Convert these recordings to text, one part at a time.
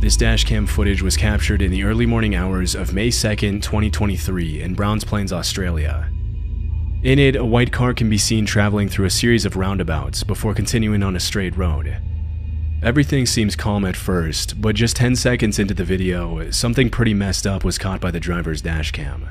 This dashcam footage was captured in the early morning hours of May 2nd, 2023 in Browns Plains, Australia. In it, a white car can be seen traveling through a series of roundabouts before continuing on a straight road. Everything seems calm at first, but just 10 seconds into the video, something pretty messed up was caught by the driver's dashcam.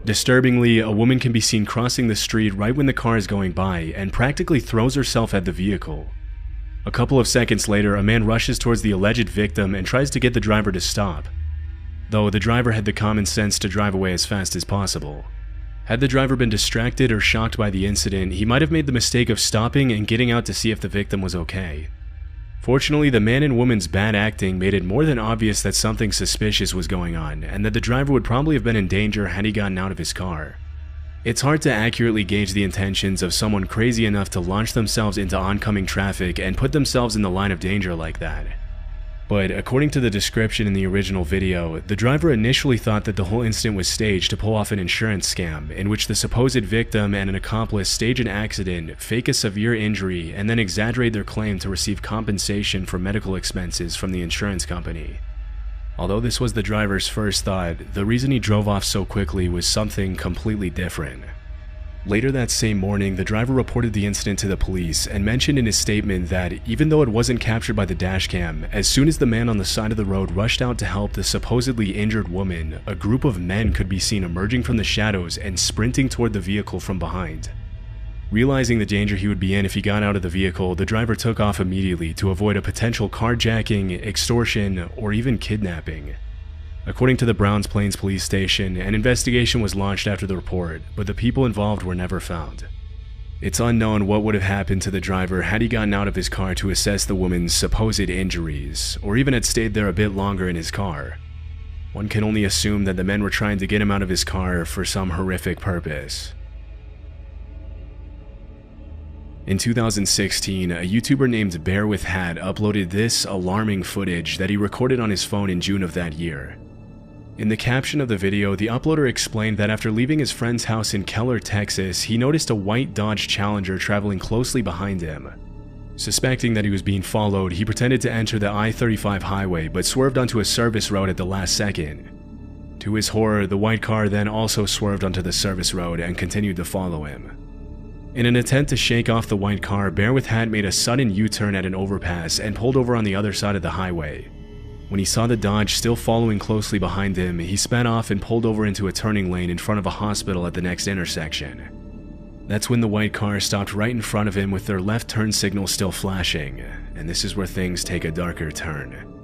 Disturbingly, a woman can be seen crossing the street right when the car is going by and practically throws herself at the vehicle. A couple of seconds later, a man rushes towards the alleged victim and tries to get the driver to stop, though the driver had the common sense to drive away as fast as possible. Had the driver been distracted or shocked by the incident, he might have made the mistake of stopping and getting out to see if the victim was okay. Fortunately, the man and woman's bad acting made it more than obvious that something suspicious was going on, and that the driver would probably have been in danger had he gotten out of his car. It's hard to accurately gauge the intentions of someone crazy enough to launch themselves into oncoming traffic and put themselves in the line of danger like that. But according to the description in the original video, the driver initially thought that the whole incident was staged to pull off an insurance scam, in which the supposed victim and an accomplice stage an accident, fake a severe injury, and then exaggerate their claim to receive compensation for medical expenses from the insurance company. Although this was the driver's first thought, the reason he drove off so quickly was something completely different. Later that same morning, the driver reported the incident to the police and mentioned in his statement that even though it wasn't captured by the dashcam, as soon as the man on the side of the road rushed out to help the supposedly injured woman, a group of men could be seen emerging from the shadows and sprinting toward the vehicle from behind. Realizing the danger he would be in if he got out of the vehicle, the driver took off immediately to avoid a potential carjacking, extortion, or even kidnapping. According to the Browns Plains police station, an investigation was launched after the report, but the people involved were never found. It's unknown what would have happened to the driver had he gotten out of his car to assess the woman's supposed injuries, or even had stayed there a bit longer in his car. One can only assume that the men were trying to get him out of his car for some horrific purpose. In 2016, a YouTuber named Bear with Hat uploaded this alarming footage that he recorded on his phone in June of that year. In the caption of the video, the uploader explained that after leaving his friend's house in Keller, Texas, he noticed a white Dodge Challenger traveling closely behind him. Suspecting that he was being followed, he pretended to enter the I-35 highway but swerved onto a service road at the last second. To his horror, the white car then also swerved onto the service road and continued to follow him. In an attempt to shake off the white car, Bear with Hat made a sudden U-turn at an overpass and pulled over on the other side of the highway. When he saw the Dodge still following closely behind him, he sped off and pulled over into a turning lane in front of a hospital at the next intersection. That's when the white car stopped right in front of him with their left turn signal still flashing, and this is where things take a darker turn.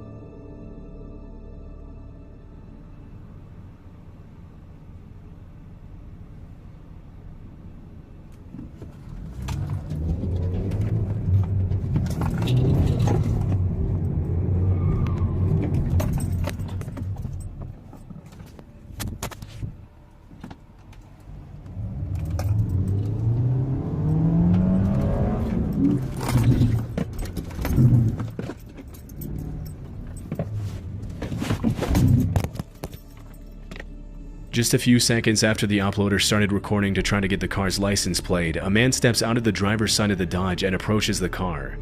Just a few seconds after the uploader started recording to try to get the car's license plate, a man steps out of the driver's side of the Dodge and approaches the car.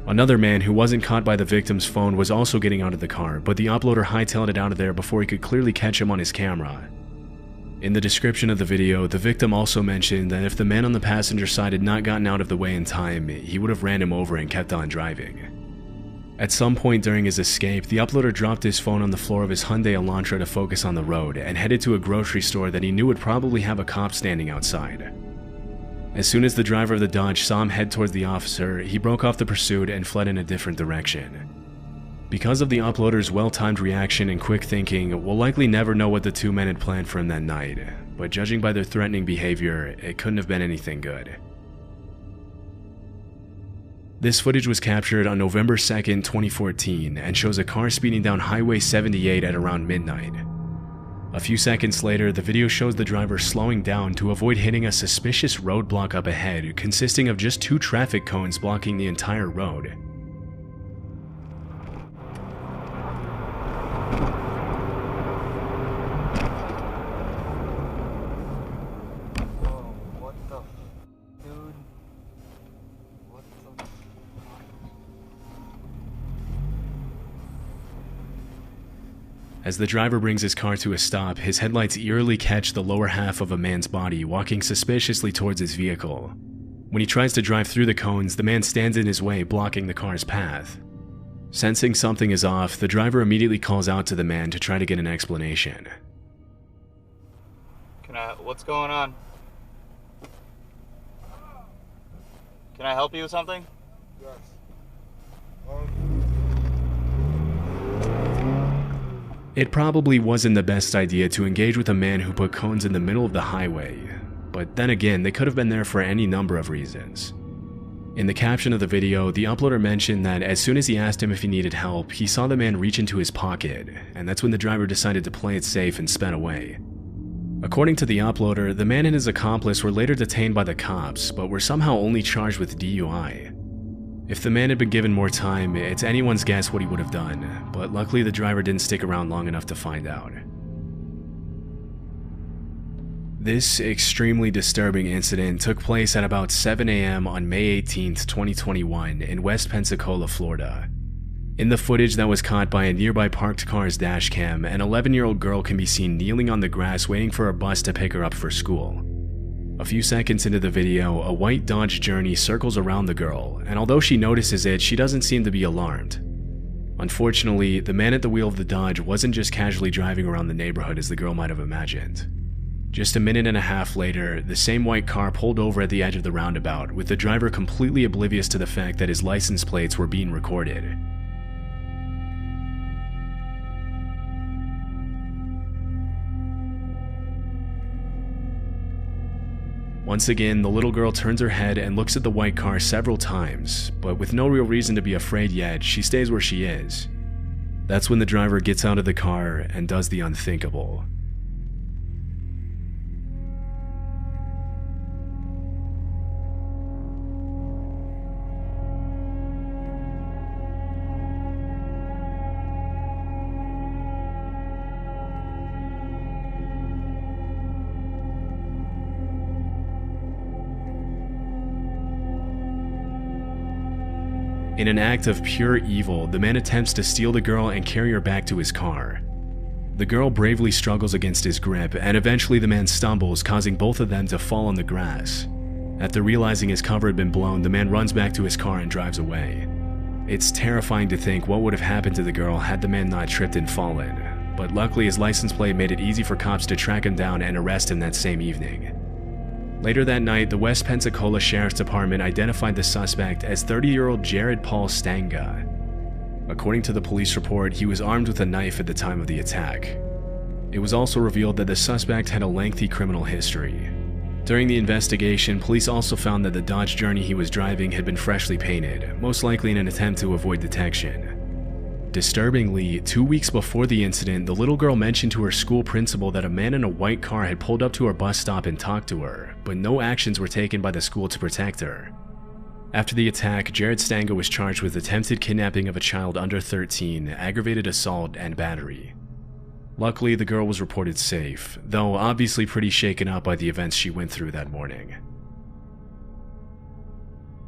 Another man who wasn't caught by the victim's phone was also getting out of the car, but the uploader hightailed it out of there before he could clearly catch him on his camera. In the description of the video, the victim also mentioned that if the man on the passenger side had not gotten out of the way in time, he would have ran him over and kept on driving. At some point during his escape, the uploader dropped his phone on the floor of his Hyundai Elantra to focus on the road and headed to a grocery store that he knew would probably have a cop standing outside. As soon as the driver of the Dodge saw him head towards the officer, he broke off the pursuit and fled in a different direction. Because of the uploader's well-timed reaction and quick thinking, we'll likely never know what the two men had planned for him that night, but judging by their threatening behavior, it couldn't have been anything good. This footage was captured on November 2nd, 2014, and shows a car speeding down Highway 78 at around midnight. A few seconds later, the video shows the driver slowing down to avoid hitting a suspicious roadblock up ahead, consisting of just 2 traffic cones blocking the entire road. As the driver brings his car to a stop, his headlights eerily catch the lower half of a man's body walking suspiciously towards his vehicle. When he tries to drive through the cones, the man stands in his way, blocking the car's path. Sensing something is off, the driver immediately calls out to the man to try to get an explanation. What's going on? Can I help you with something? Yes. It probably wasn't the best idea to engage with a man who put cones in the middle of the highway, but then again, they could have been there for any number of reasons. In the caption of the video, the uploader mentioned that as soon as he asked him if he needed help, he saw the man reach into his pocket, and that's when the driver decided to play it safe and sped away. According to the uploader, the man and his accomplice were later detained by the cops, but were somehow only charged with DUI. If the man had been given more time, it's anyone's guess what he would have done, but luckily the driver didn't stick around long enough to find out. This extremely disturbing incident took place at about 7 a.m. on May 18, 2021 in West Pensacola, Florida. In the footage that was caught by a nearby parked car's dash cam, an 11-year-old girl can be seen kneeling on the grass waiting for a bus to pick her up for school. A few seconds into the video, a white Dodge Journey circles around the girl, and although she notices it, she doesn't seem to be alarmed. Unfortunately, the man at the wheel of the Dodge wasn't just casually driving around the neighborhood as the girl might have imagined. Just a minute and a half later, the same white car pulled over at the edge of the roundabout, with the driver completely oblivious to the fact that his license plates were being recorded. Once again, the little girl turns her head and looks at the white car several times, but with no real reason to be afraid yet, she stays where she is. That's when the driver gets out of the car and does the unthinkable. In an act of pure evil, the man attempts to steal the girl and carry her back to his car. The girl bravely struggles against his grip, and eventually the man stumbles, causing both of them to fall on the grass. After realizing his cover had been blown, the man runs back to his car and drives away. It's terrifying to think what would have happened to the girl had the man not tripped and fallen, but luckily his license plate made it easy for cops to track him down and arrest him that same evening. Later that night, the West Pensacola Sheriff's Department identified the suspect as 30-year-old Jared Paul Stanga. According to the police report, he was armed with a knife at the time of the attack. It was also revealed that the suspect had a lengthy criminal history. During the investigation, police also found that the Dodge Journey he was driving had been freshly painted, most likely in an attempt to avoid detection. Disturbingly, 2 weeks before the incident, the little girl mentioned to her school principal that a man in a white car had pulled up to her bus stop and talked to her, but no actions were taken by the school to protect her. After the attack, Jared Stanga was charged with attempted kidnapping of a child under 13, aggravated assault, and battery. Luckily, the girl was reported safe, though obviously pretty shaken up by the events she went through that morning.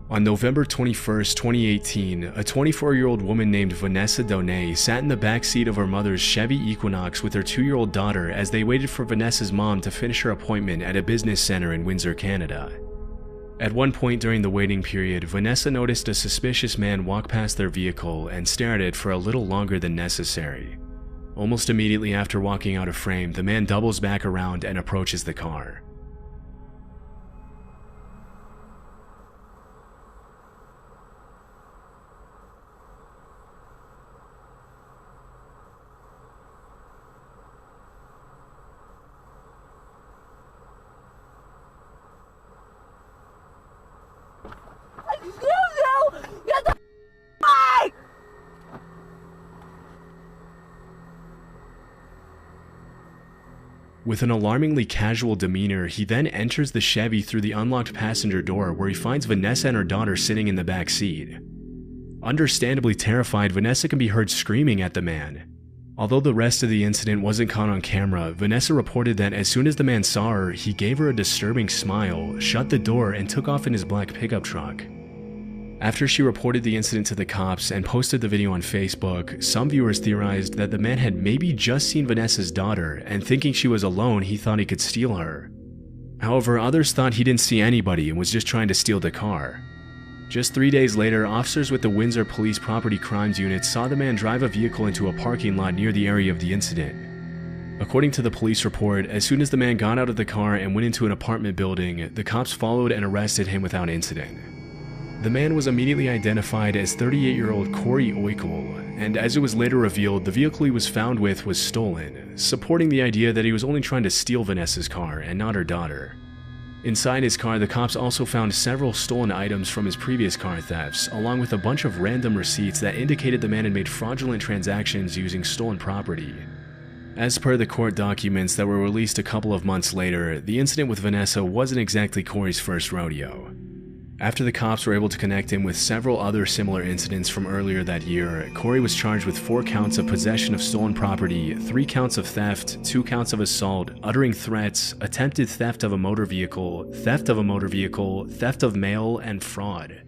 On November 21, 2018, a 24-year-old woman named Vanessa Donay sat in the back seat of her mother's Chevy Equinox with her 2-year-old daughter as they waited for Vanessa's mom to finish her appointment at a business center in Windsor, Canada. At one point during the waiting period, Vanessa noticed a suspicious man walk past their vehicle and stare at it for a little longer than necessary. Almost immediately after walking out of frame, the man doubles back around and approaches the car. With an alarmingly casual demeanor, he then enters the Chevy through the unlocked passenger door where he finds Vanessa and her daughter sitting in the back seat. Understandably terrified, Vanessa can be heard screaming at the man. Although the rest of the incident wasn't caught on camera, Vanessa reported that as soon as the man saw her, he gave her a disturbing smile, shut the door, and took off in his black pickup truck. After she reported the incident to the cops and posted the video on Facebook, some viewers theorized that the man had maybe just seen Vanessa's daughter, and thinking she was alone, he thought he could steal her. However, others thought he didn't see anybody and was just trying to steal the car. Just 3 days later, officers with the Windsor Police Property Crimes Unit saw the man drive a vehicle into a parking lot near the area of the incident. According to the police report, as soon as the man got out of the car and went into an apartment building, the cops followed and arrested him without incident. The man was immediately identified as 38-year-old Corey Oikel, and as it was later revealed, the vehicle he was found with was stolen, supporting the idea that he was only trying to steal Vanessa's car and not her daughter. Inside his car, the cops also found several stolen items from his previous car thefts, along with a bunch of random receipts that indicated the man had made fraudulent transactions using stolen property. As per the court documents that were released a couple of months later, the incident with Vanessa wasn't exactly Corey's first rodeo. After the cops were able to connect him with several other similar incidents from earlier that year, Corey was charged with 4 counts of possession of stolen property, 3 counts of theft, 2 counts of assault, uttering threats, attempted theft of a motor vehicle, theft of mail, and fraud.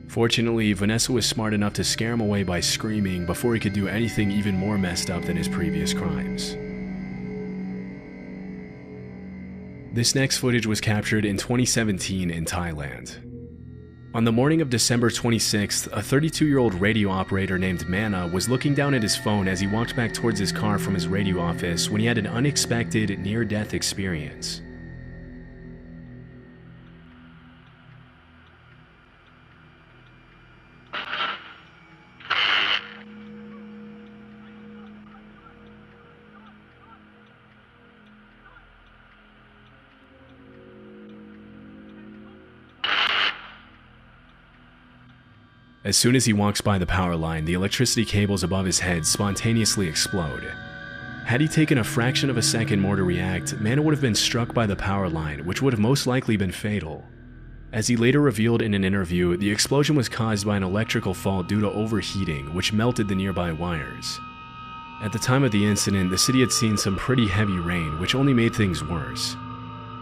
Fortunately, Vanessa was smart enough to scare him away by screaming before he could do anything even more messed up than his previous crimes. This next footage was captured in 2017 in Thailand. On the morning of December 26th, a 32-year-old radio operator named Mana was looking down at his phone as he walked back towards his car from his radio office when he had an unexpected near-death experience. As soon as he walks by the power line, the electricity cables above his head spontaneously explode. Had he taken a fraction of a second more to react, Mana would have been struck by the power line, which would have most likely been fatal. As he later revealed in an interview, the explosion was caused by an electrical fault due to overheating, which melted the nearby wires. At the time of the incident, the city had seen some pretty heavy rain, which only made things worse.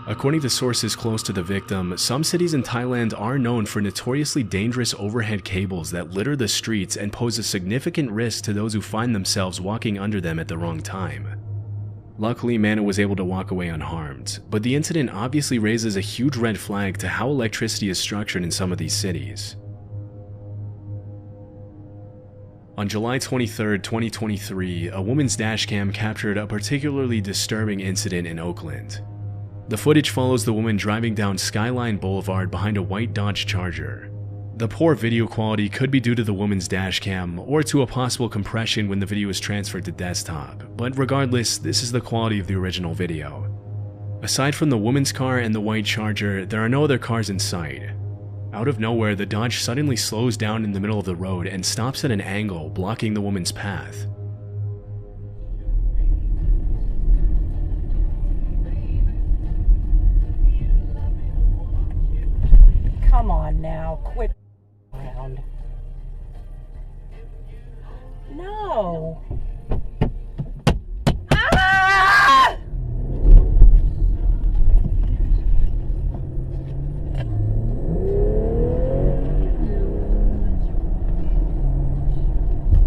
According to sources close to the victim, some cities in Thailand are known for notoriously dangerous overhead cables that litter the streets and pose a significant risk to those who find themselves walking under them at the wrong time. Luckily, Mana was able to walk away unharmed, but the incident obviously raises a huge red flag to how electricity is structured in some of these cities. On July 23, 2023, a woman's dashcam captured a particularly disturbing incident in Oakland. The footage follows the woman driving down Skyline Boulevard behind a white Dodge Charger. The poor video quality could be due to the woman's dashcam or to a possible compression when the video is transferred to desktop, but regardless, this is the quality of the original video. Aside from the woman's car and the white Charger, there are no other cars in sight. Out of nowhere, the Dodge suddenly slows down in the middle of the road and stops at an angle, blocking the woman's path. Come on now, quit around. No. Ah!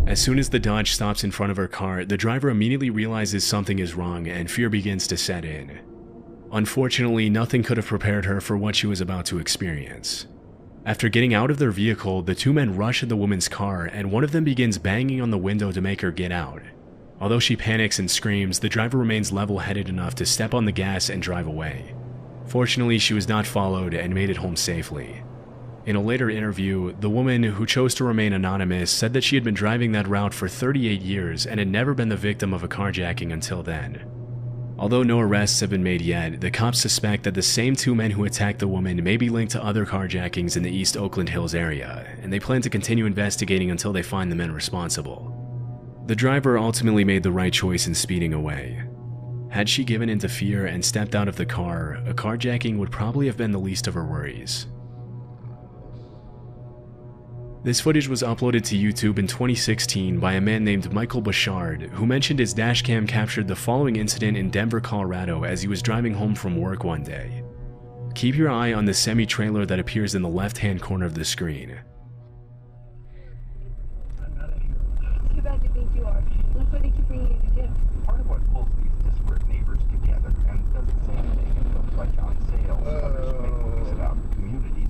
As soon as the Dodge stops in front of her car, the driver immediately realizes something is wrong and fear begins to set in. Unfortunately, nothing could have prepared her for what she was about to experience. After getting out of their vehicle, the two men rush at the woman's car and one of them begins banging on the window to make her get out. Although she panics and screams, the driver remains level-headed enough to step on the gas and drive away. Fortunately, she was not followed and made it home safely. In a later interview, the woman, who chose to remain anonymous, said that she had been driving that route for 38 years and had never been the victim of a carjacking until then. Although no arrests have been made yet, the cops suspect that the same two men who attacked the woman may be linked to other carjackings in the East Oakland Hills area, and they plan to continue investigating until they find the men responsible. The driver ultimately made the right choice in speeding away. Had she given in to fear and stepped out of the car, a carjacking would probably have been the least of her worries. This footage was uploaded to YouTube in 2016 by a man named Michael Bouchard, who mentioned his dashcam captured the following incident in Denver, Colorado as he was driving home from work one day. Keep your eye on the semi-trailer that appears in the left-hand corner of the screen. Too bad you think you are. That's why they keep bringing you the gifts. Part of what pulls these disparate neighbors together and does the same thing in folks like On Sale and others who make movies about communities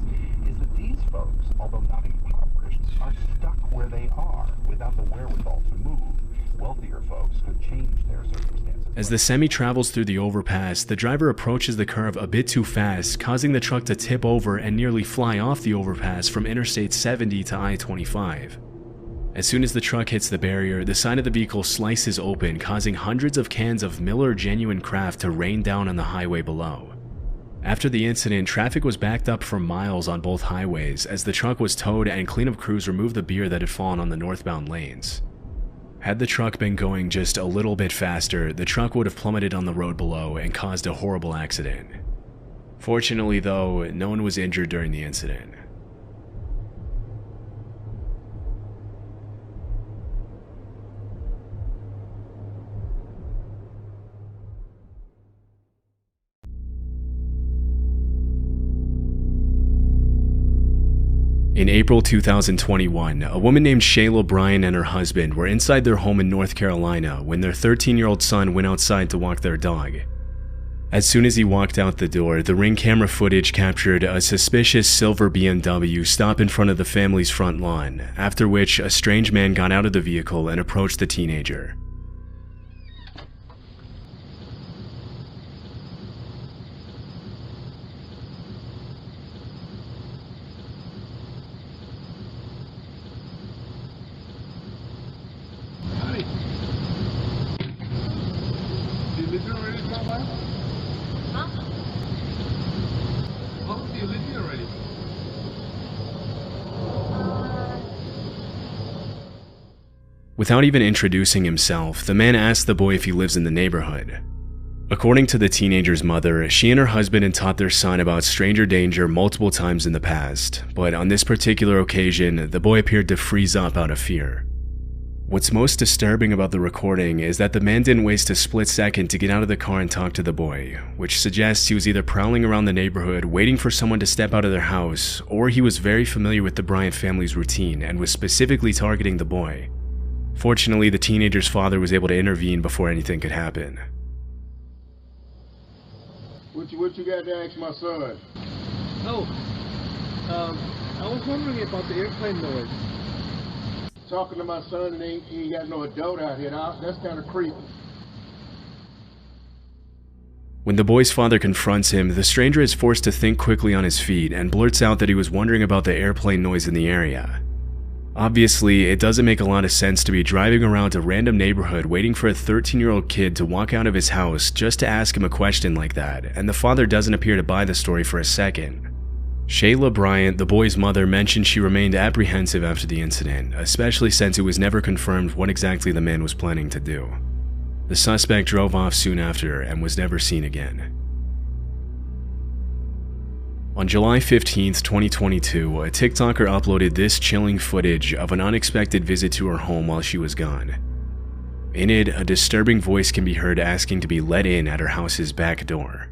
is that these folks, although not impoverished, are stuck where they are without the wherewithal to move. Wealthier folks could change their circumstances. As the semi travels through the overpass, the driver approaches the curve a bit too fast, causing the truck to tip over and nearly fly off the overpass from Interstate 70 to I-25. As soon as the truck hits the barrier, the side of the vehicle slices open, causing hundreds of cans of Miller Genuine Craft to rain down on the highway below. After the incident, traffic was backed up for miles on both highways as the truck was towed and cleanup crews removed the beer that had fallen on the northbound lanes. Had the truck been going just a little bit faster, the truck would have plummeted on the road below and caused a horrible accident. Fortunately though, no one was injured during the incident. In April 2021, a woman named Shayla Bryan and her husband were inside their home in North Carolina when their 13-year-old son went outside to walk their dog. As soon as he walked out the door, the Ring camera footage captured a suspicious silver BMW stop in front of the family's front lawn, after which a strange man got out of the vehicle and approached the teenager. Without even introducing himself, the man asked the boy if he lives in the neighborhood. According to the teenager's mother, she and her husband had taught their son about stranger danger multiple times in the past, but on this particular occasion, the boy appeared to freeze up out of fear. What's most disturbing about the recording is that the man didn't waste a split second to get out of the car and talk to the boy, which suggests he was either prowling around the neighborhood waiting for someone to step out of their house, or he was very familiar with the Bryant family's routine and was specifically targeting the boy. Fortunately, the teenager's father was able to intervene before anything could happen. What you got to ask my son? Oh, I was wondering about the airplane noise. Talking to my son and he ain't got no adult out here. That's kind of creepy. When the boy's father confronts him, the stranger is forced to think quickly on his feet and blurts out that he was wondering about the airplane noise in the area. Obviously, it doesn't make a lot of sense to be driving around a random neighborhood waiting for a 13-year-old kid to walk out of his house just to ask him a question like that, and the father doesn't appear to buy the story for a second. Shayla Bryant, the boy's mother, mentioned she remained apprehensive after the incident, especially since it was never confirmed what exactly the man was planning to do. The suspect drove off soon after and was never seen again. On July 15, 2022, a TikToker uploaded this chilling footage of an unexpected visit to her home while she was gone. In it, a disturbing voice can be heard asking to be let in at her house's back door.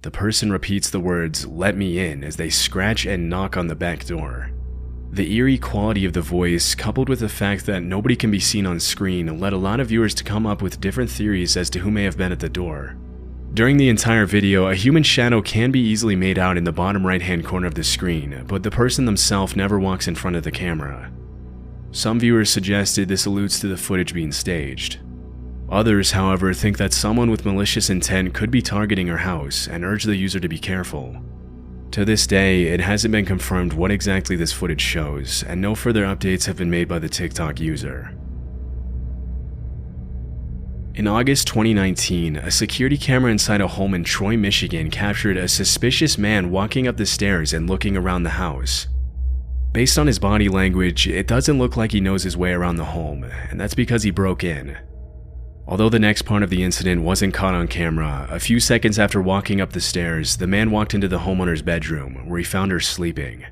The person repeats the words, "Let me in," as they scratch and knock on the back door. The eerie quality of the voice, coupled with the fact that nobody can be seen on screen, led a lot of viewers to come up with different theories as to who may have been at the door. During the entire video, a human shadow can be easily made out in the bottom right-hand corner of the screen, but the person themselves never walks in front of the camera. Some viewers suggested this alludes to the footage being staged. Others, however, think that someone with malicious intent could be targeting her house and urge the user to be careful. To this day, it hasn't been confirmed what exactly this footage shows, and no further updates have been made by the TikTok user. In August 2019, a security camera inside a home in Troy, Michigan captured a suspicious man walking up the stairs and looking around the house. Based on his body language, it doesn't look like he knows his way around the home, and that's because he broke in. Although the next part of the incident wasn't caught on camera, a few seconds after walking up the stairs, the man walked into the homeowner's bedroom, where he found her sleeping.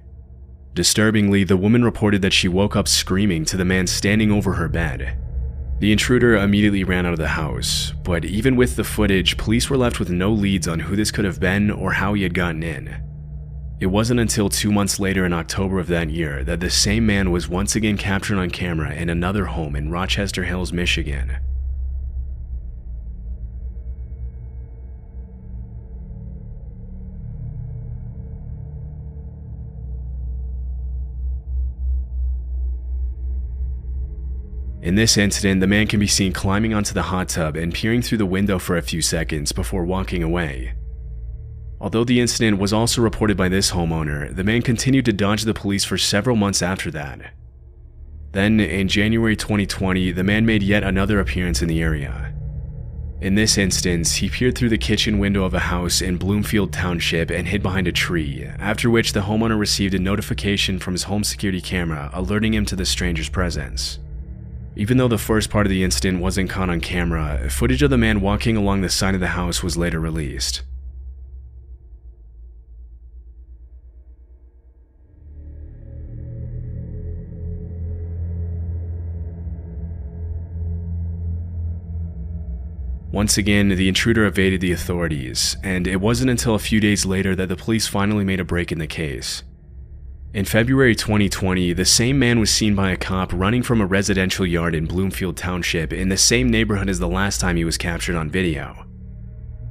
Disturbingly, the woman reported that she woke up screaming to the man standing over her bed. The intruder immediately ran out of the house, but even with the footage, police were left with no leads on who this could have been or how he had gotten in. It wasn't until 2 months later in October of that year that the same man was once again captured on camera in another home in Rochester Hills, Michigan. In this incident, the man can be seen climbing onto the hot tub and peering through the window for a few seconds before walking away. Although the incident was also reported by this homeowner, the man continued to dodge the police for several months after that. Then, in January 2020, the man made yet another appearance in the area. In this instance, he peered through the kitchen window of a house in Bloomfield Township and hid behind a tree, after which the homeowner received a notification from his home security camera alerting him to the stranger's presence. Even though the first part of the incident wasn't caught on camera, footage of the man walking along the side of the house was later released. Once again, the intruder evaded the authorities, and it wasn't until a few days later that the police finally made a break in the case. In February 2020, the same man was seen by a cop running from a residential yard in Bloomfield Township in the same neighborhood as the last time he was captured on video.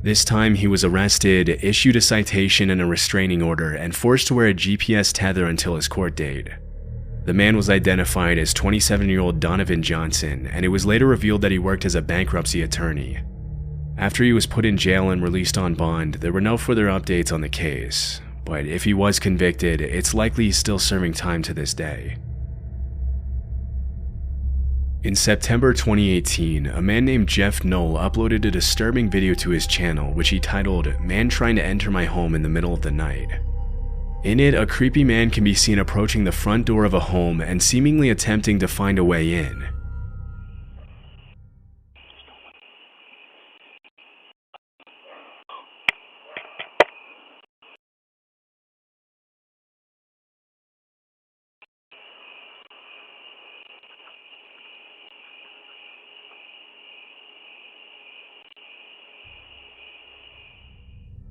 This time he was arrested, issued a citation and a restraining order, and forced to wear a GPS tether until his court date. The man was identified as 27-year-old Donovan Johnson, and it was later revealed that he worked as a bankruptcy attorney. After he was put in jail and released on bond, there were no further updates on the case. But if he was convicted, it's likely he's still serving time to this day. In September 2018, a man named Jeff Knoll uploaded a disturbing video to his channel, which he titled, "Man Trying to Enter My Home in the Middle of the Night." In it, a creepy man can be seen approaching the front door of a home and seemingly attempting to find a way in.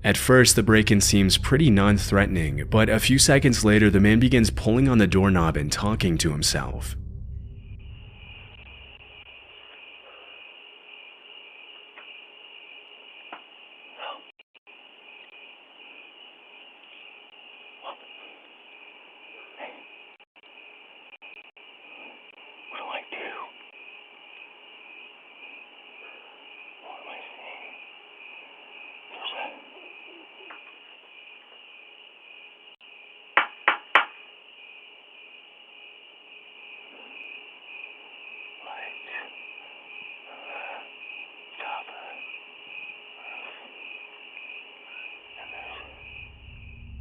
At first, the break-in seems pretty non-threatening, but a few seconds later, the man begins pulling on the doorknob and talking to himself.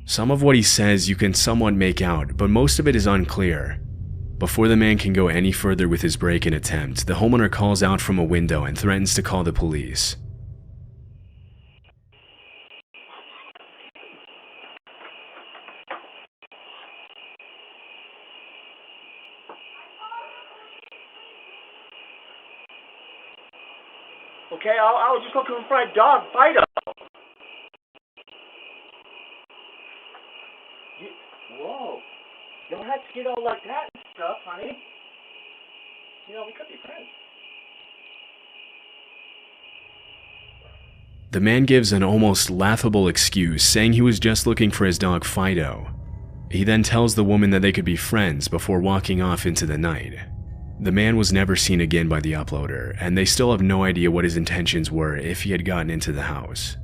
Some of what he says you can somewhat make out, but most of it is unclear. Before the man can go any further with his break-in attempt, the homeowner calls out from a window and threatens to call the police. Okay, I was just looking for my dog, Fido. Whoa. You don't have to get all like that and stuff, honey. You know, we could be friends. The man gives an almost laughable excuse, saying he was just looking for his dog Fido. He then tells the woman that they could be friends before walking off into the night. The man was never seen again by the uploader, and they still have no idea what his intentions were if he had gotten into the house.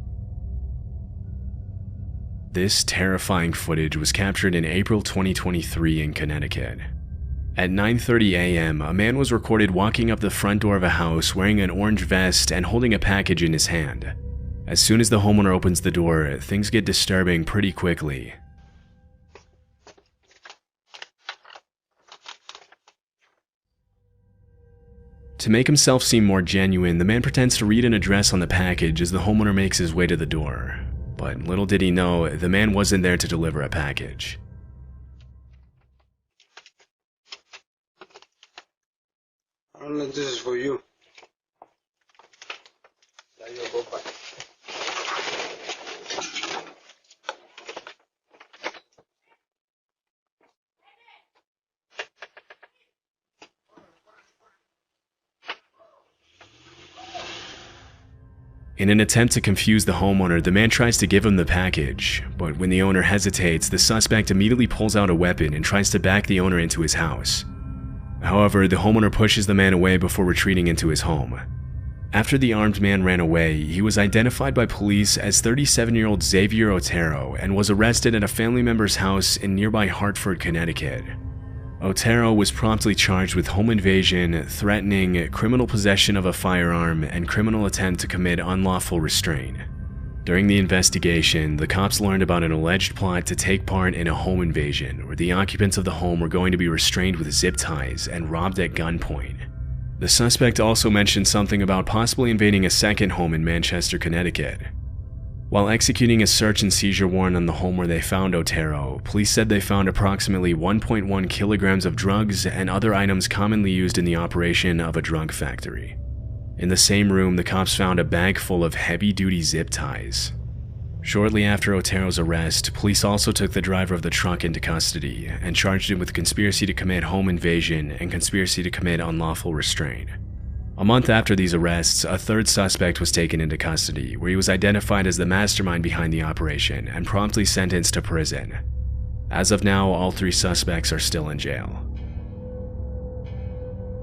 This terrifying footage was captured in April 2023 in Connecticut. At 9:30 a.m., a man was recorded walking up the front door of a house wearing an orange vest and holding a package in his hand. As soon as the homeowner opens the door, things get disturbing pretty quickly. To make himself seem more genuine, the man pretends to read an address on the package as the homeowner makes his way to the door. But little did he know, the man wasn't there to deliver a package. This is for you. In an attempt to confuse the homeowner, the man tries to give him the package, but when the owner hesitates, the suspect immediately pulls out a weapon and tries to back the owner into his house. However, the homeowner pushes the man away before retreating into his home. After the armed man ran away, he was identified by police as 37-year-old Xavier Otero and was arrested at a family member's house in nearby Hartford, Connecticut. Otero was promptly charged with home invasion, threatening, criminal possession of a firearm, and criminal attempt to commit unlawful restraint. During the investigation, the cops learned about an alleged plot to take part in a home invasion where the occupants of the home were going to be restrained with zip ties and robbed at gunpoint. The suspect also mentioned something about possibly invading a second home in Manchester, Connecticut. While executing a search and seizure warrant on the home where they found Otero, police said they found approximately 1.1 kilograms of drugs and other items commonly used in the operation of a drug factory. In the same room, the cops found a bag full of heavy-duty zip ties. Shortly after Otero's arrest, police also took the driver of the truck into custody and charged him with conspiracy to commit home invasion and conspiracy to commit unlawful restraint. A month after these arrests, a third suspect was taken into custody, where he was identified as the mastermind behind the operation and promptly sentenced to prison. As of now, all three suspects are still in jail.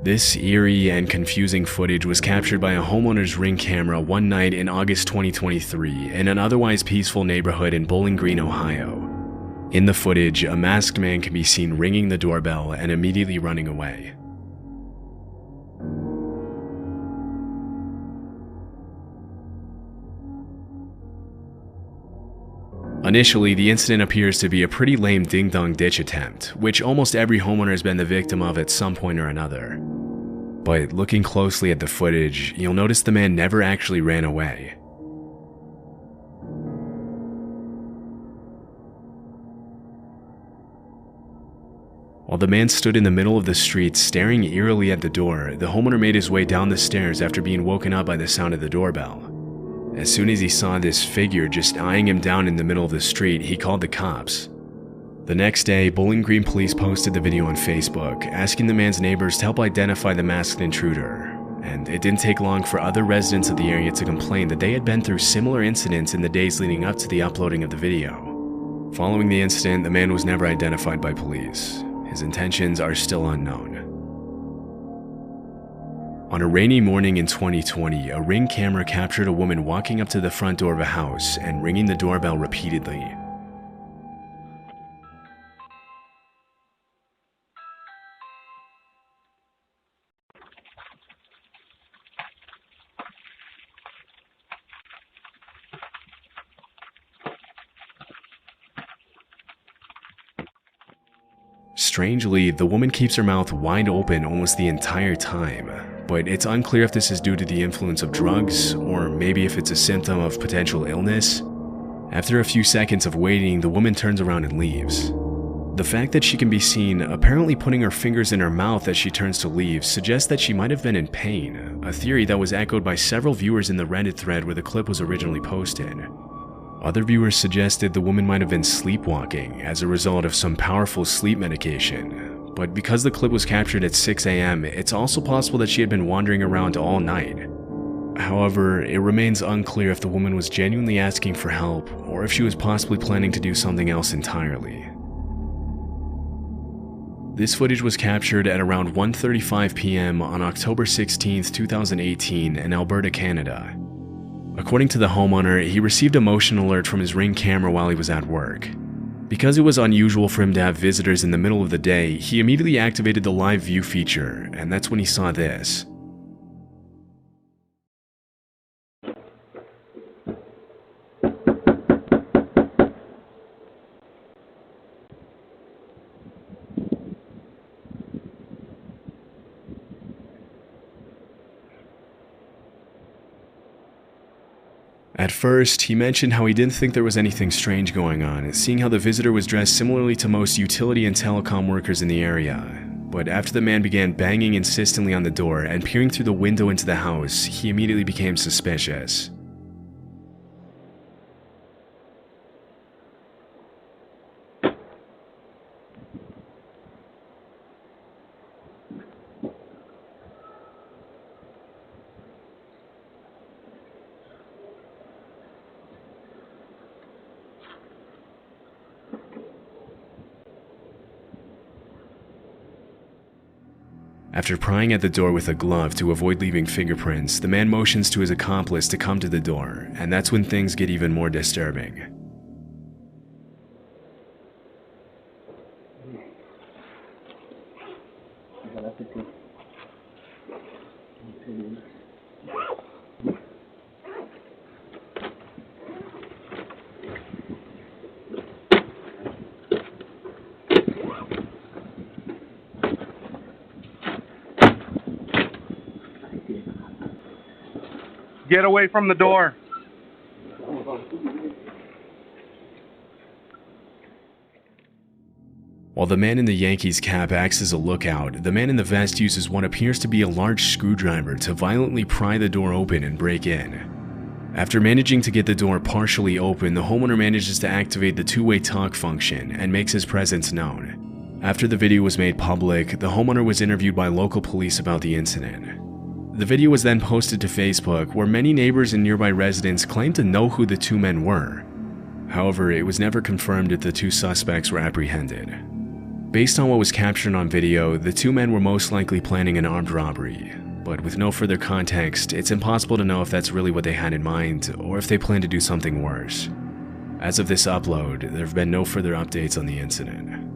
This eerie and confusing footage was captured by a homeowner's Ring camera one night in August 2023 in an otherwise peaceful neighborhood in Bowling Green, Ohio. In the footage, a masked man can be seen ringing the doorbell and immediately running away. Initially, the incident appears to be a pretty lame ding-dong ditch attempt, which almost every homeowner has been the victim of at some point or another. But looking closely at the footage, you'll notice the man never actually ran away. While the man stood in the middle of the street staring eerily at the door, the homeowner made his way down the stairs after being woken up by the sound of the doorbell. As soon as he saw this figure just eyeing him down in the middle of the street, he called the cops. The next day, Bowling Green police posted the video on Facebook, asking the man's neighbors to help identify the masked intruder, and it didn't take long for other residents of the area to complain that they had been through similar incidents in the days leading up to the uploading of the video. Following the incident, the man was never identified by police. His intentions are still unknown. On a rainy morning in 2020, a Ring camera captured a woman walking up to the front door of a house and ringing the doorbell repeatedly. Strangely, the woman keeps her mouth wide open almost the entire time, but it's unclear if this is due to the influence of drugs, or maybe if it's a symptom of potential illness. After a few seconds of waiting, the woman turns around and leaves. The fact that she can be seen apparently putting her fingers in her mouth as she turns to leave suggests that she might have been in pain, a theory that was echoed by several viewers in the Reddit thread where the clip was originally posted. Other viewers suggested the woman might have been sleepwalking as a result of some powerful sleep medication, but because the clip was captured at 6 a.m., it's also possible that she had been wandering around all night. However, it remains unclear if the woman was genuinely asking for help or if she was possibly planning to do something else entirely. This footage was captured at around 1:35 p.m. on October 16, 2018 in Alberta, Canada. According to the homeowner, he received a motion alert from his Ring camera while he was at work. Because it was unusual for him to have visitors in the middle of the day, he immediately activated the live view feature, and that's when he saw this. At first, he mentioned how he didn't think there was anything strange going on, seeing how the visitor was dressed similarly to most utility and telecom workers in the area. But after the man began banging insistently on the door and peering through the window into the house, he immediately became suspicious. After prying at the door with a glove to avoid leaving fingerprints, the man motions to his accomplice to come to the door, and that's when things get even more disturbing. Get away from the door. While the man in the Yankees cap acts as a lookout, the man in the vest uses what appears to be a large screwdriver to violently pry the door open and break in. After managing to get the door partially open, the homeowner manages to activate the two-way talk function and makes his presence known. After the video was made public, the homeowner was interviewed by local police about the incident. The video was then posted to Facebook, where many neighbors and nearby residents claimed to know who the two men were. However, it was never confirmed if the two suspects were apprehended. Based on what was captured on video, the two men were most likely planning an armed robbery, but with no further context, it's impossible to know if that's really what they had in mind or if they planned to do something worse. As of this upload, there have been no further updates on the incident.